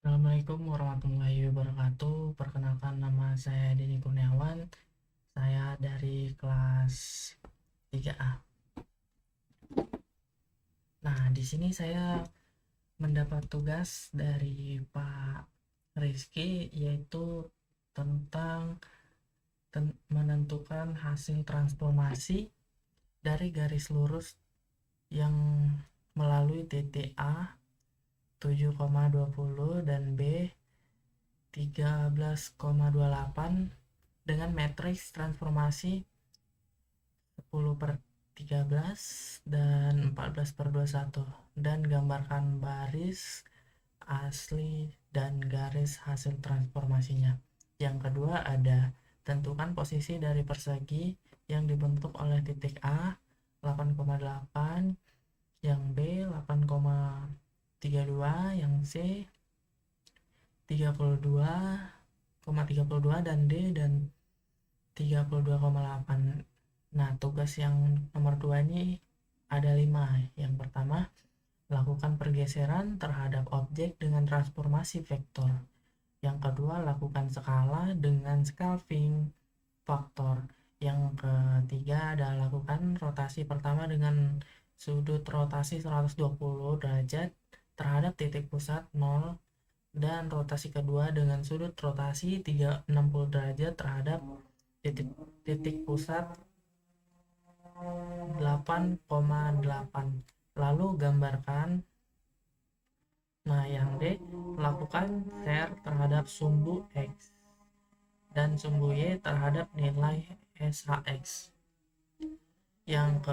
Assalamualaikum warahmatullahi wabarakatuh. Perkenalkan, nama saya Denny Kurniawan. Saya dari kelas 3A. Nah, di sini saya mendapat tugas dari Pak Rizky, yaitu tentang menentukan hasil transformasi dari garis lurus yang melalui titik A 7,20 dan B 13,28 dengan matriks transformasi 10/13 dan 14/21, dan gambarkan baris asli dan garis hasil transformasinya. Yang kedua ada tentukan posisi dari persegi yang dibentuk oleh titik A 8,8, yang B 8,32, yang C 32,32, dan D 32,8. Nah, tugas yang nomor 2 ini ada 5. Yang pertama, lakukan pergeseran terhadap objek dengan transformasi vektor. Yang kedua, lakukan skala dengan scalping faktor. Yang ketiga ada lakukan rotasi pertama dengan sudut rotasi 120 derajat terhadap titik pusat 0, dan rotasi kedua dengan sudut rotasi 360 derajat terhadap titik pusat 8,8. Lalu gambarkan. Nah, yang D, lakukan share terhadap sumbu X dan sumbu Y terhadap nilai SHX. Yang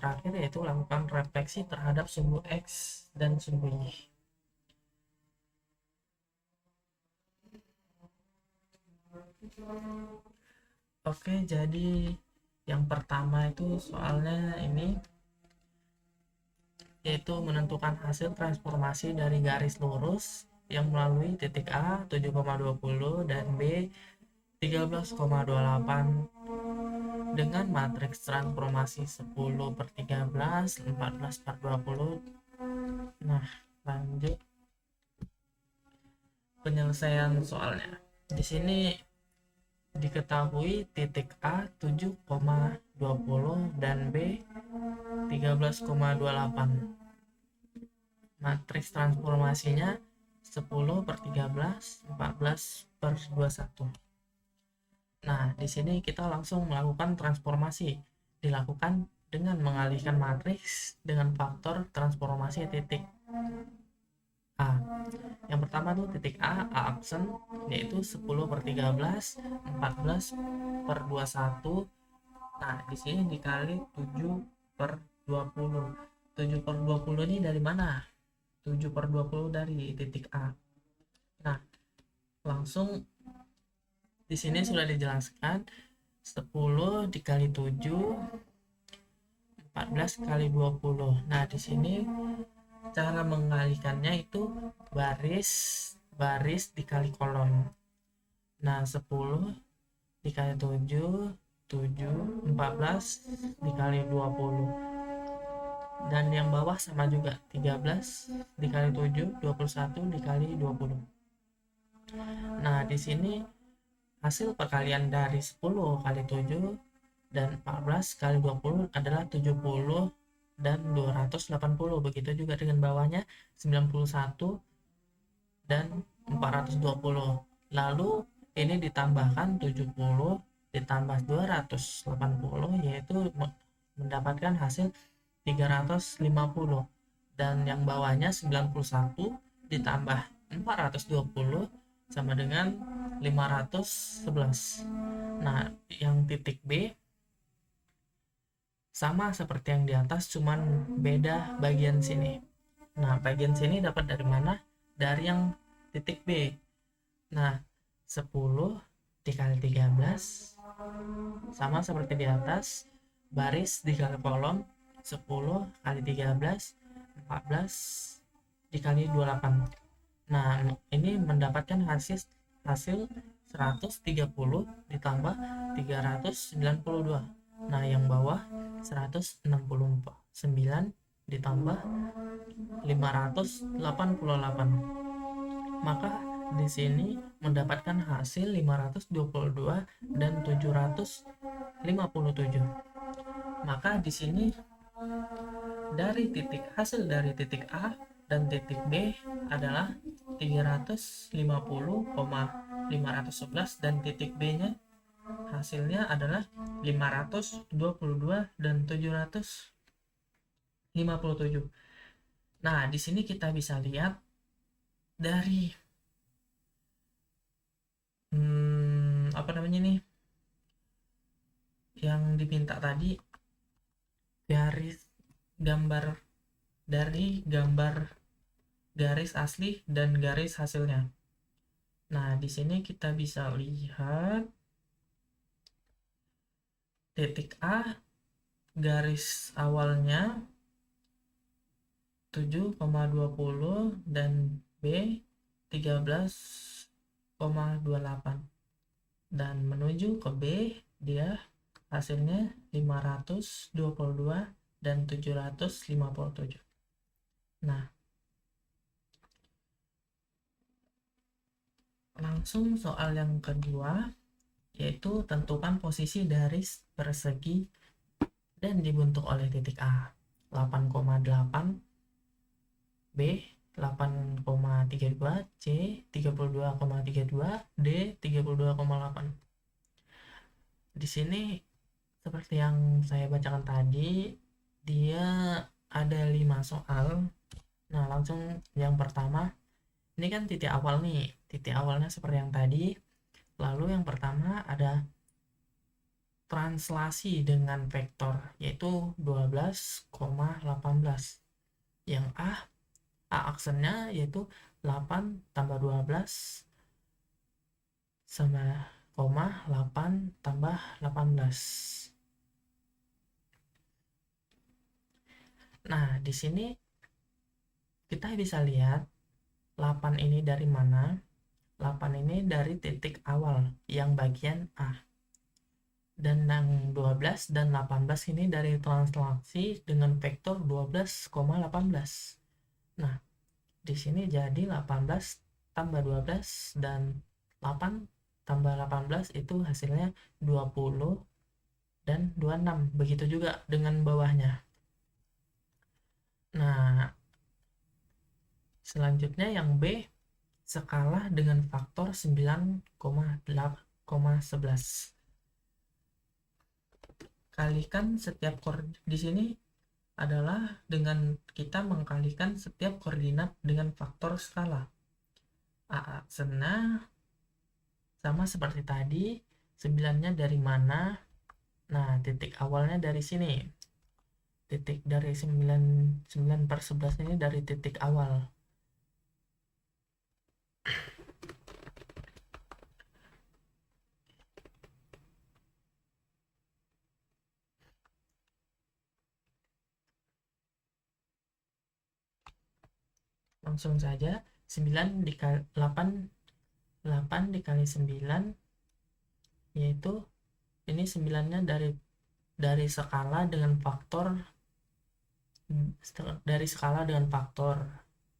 terakhir yaitu lakukan refleksi terhadap sumbu X dan sumbu Y. Oke, jadi yang pertama itu soalnya ini, yaitu menentukan hasil transformasi dari garis lurus yang melalui titik A 7,20 dan B 13,28 dengan matriks transformasi 10/13, 14/20. Nah, lanjut penyelesaian soalnya. Di sini diketahui titik A 7,20 dan B 13,28. Matriks transformasinya 10/13, 14/21. Nah, di sini kita langsung melakukan transformasi. Dilakukan dengan mengalihkan matriks dengan faktor transformasi titik A. Yang pertama tuh titik A absen, yaitu 10/13, 14/21. Nah, di sini dikali 7/20. 7/20 ini dari mana? 7/20 dari titik A. Nah, langsung di sini sudah dijelaskan 10 dikali 7, 14 kali 20. Nah, di sini cara mengalihkannya itu baris baris dikali kolom. Nah, 10 dikali 7, 7, 14 dikali 20. Dan yang bawah sama juga, 13 dikali 7, 21 dikali 20. Nah, di sini hasil perkalian dari 10 kali 7 dan 14 kali 20 adalah 70 dan 280. Begitu juga dengan bawahnya 91 dan 420. Lalu ini ditambahkan 70 ditambah 280, yaitu mendapatkan hasil 350. Dan yang bawahnya 91 ditambah 420 sama dengan 511. Nah, yang titik B sama seperti yang di atas, cuman beda bagian sini. Nah, bagian sini dapat dari mana? Dari yang titik B. Nah, 10 dikali 13 sama seperti di atas, baris dikali kolom, 10 kali 13, 14 dikali 28. Nah, ini mendapatkan hasil 130 ditambah 392. Nah, yang bawah 169 ditambah 588. maka di sini mendapatkan hasil 522 dan 757. Maka di sini dari hasil dari titik A dan titik B adalah 350,511 dan titik B-nya hasilnya adalah 522 dan 757. Nah, di sini kita bisa lihat dari apa namanya nih, yang diminta tadi, garis gambar dari gambar garis asli dan garis hasilnya. Nah, di sini kita bisa lihat titik A garis awalnya 7,20 dan B 13,28, dan menuju ke B dia hasilnya 522 dan 757. Nah, langsung soal yang kedua, yaitu tentukan posisi dari persegi dan dibentuk oleh titik A 8,8, B 8,32, C 32,32, D 32,8. Di sini seperti yang saya bacakan tadi, dia ada 5 soal. Nah, langsung yang pertama, ini kan titik awal nih, titik awalnya seperti yang tadi. Lalu yang pertama ada translasi dengan vektor, yaitu 12,18. Yang A aksennya yaitu 8 tambah 12 sama 8 tambah 18. Nah, di sini kita bisa lihat 8 ini dari mana? 8 ini dari titik awal yang bagian A. Dan yang 12 dan 18 ini dari translasi dengan vektor 12,18. Nah, di sini jadi 18 tambah 12 dan 8 tambah 18 itu hasilnya 20 dan 26. Begitu juga dengan bawahnya. Nah, selanjutnya yang B skala dengan faktor 9,11. Kalikan setiap di sini adalah dengan kita mengkalikan setiap koordinat dengan faktor skala. A aksennya sama seperti tadi, 9-nya dari mana? Nah, titik awalnya dari sini. Titik dari 9 per 11 ini dari titik awal. Langsung saja, 9 dikali 8 dikali 9, yaitu ini 9-nya dari skala dengan faktor,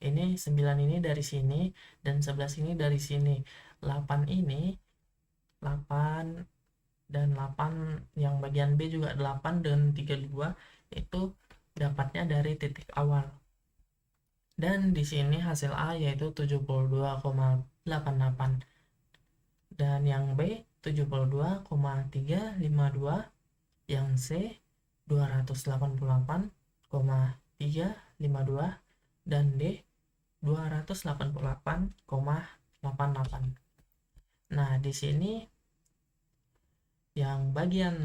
ini 9 ini dari sini dan 11 ini dari sini. 8 ini 8 dan 8 yang bagian B juga 8 dan 32 itu dapatnya dari titik awal. Dan di sini hasil A yaitu 72,88 dan yang B 72,352, yang C 288,352 dan D 288,88. Nah, di sini yang bagian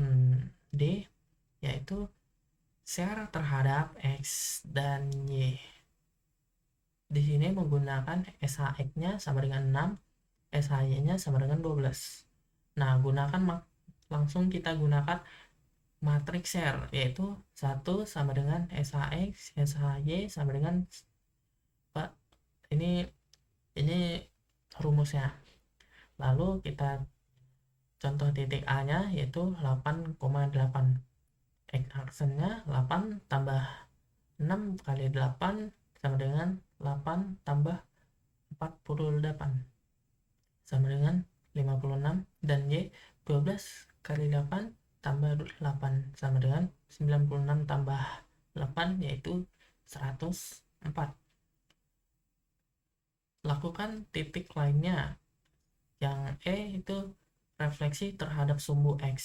D yaitu share terhadap X dan Y. Di sini menggunakan SHX-nya sama dengan 6, SHY-nya sama dengan 12. Nah, langsung kita gunakan matriks share, yaitu 1 sama dengan SHX, SHY sama dengan ini rumusnya. Lalu kita contoh titik A-nya yaitu 8,8. X aksennya 8 tambah 6 kali 8 sama dengan 8 tambah 48 sama dengan 56, dan Y 12 kali 8 tambah 8 sama dengan 96 tambah 8 yaitu 104. Lakukan titik lainnya. Yang E itu refleksi terhadap sumbu X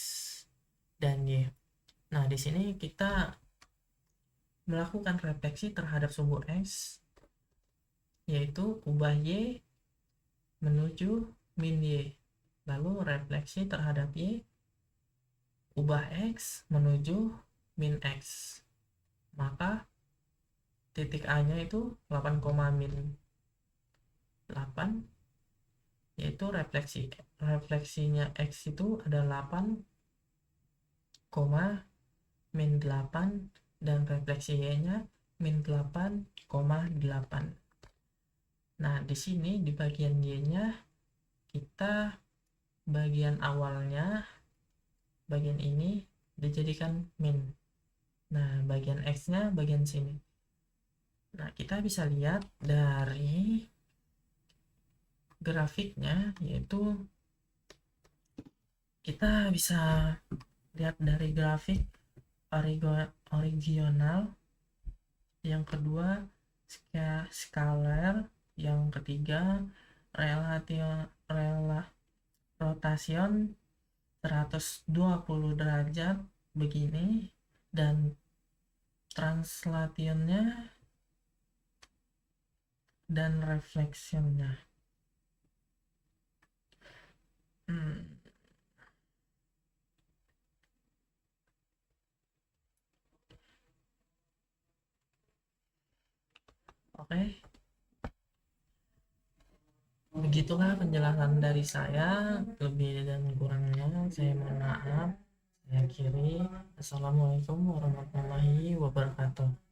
dan Y. Nah, di sini kita melakukan refleksi terhadap sumbu X, yaitu ubah Y menuju min Y. Lalu refleksi terhadap Y, ubah X menuju min X. Maka titik A-nya itu 8, min 8, yaitu refleksinya X itu ada 8, min 8, dan refleksi Y-nya min 8, 8. Nah, di sini di bagian Y-nya kita bagian awalnya, bagian ini dijadikan min. Nah, bagian X-nya bagian sini. Nah, kita bisa lihat dari grafiknya, yaitu kita bisa lihat dari grafik original, yang kedua scalar, yang ketiga rotation 120 derajat begini, dan translationnya dan reflectionnya. Oke, begitulah penjelasan dari saya. Lebih dan kurangnya saya mohon maaf. Saya akhiri. Assalamualaikum warahmatullahi wabarakatuh.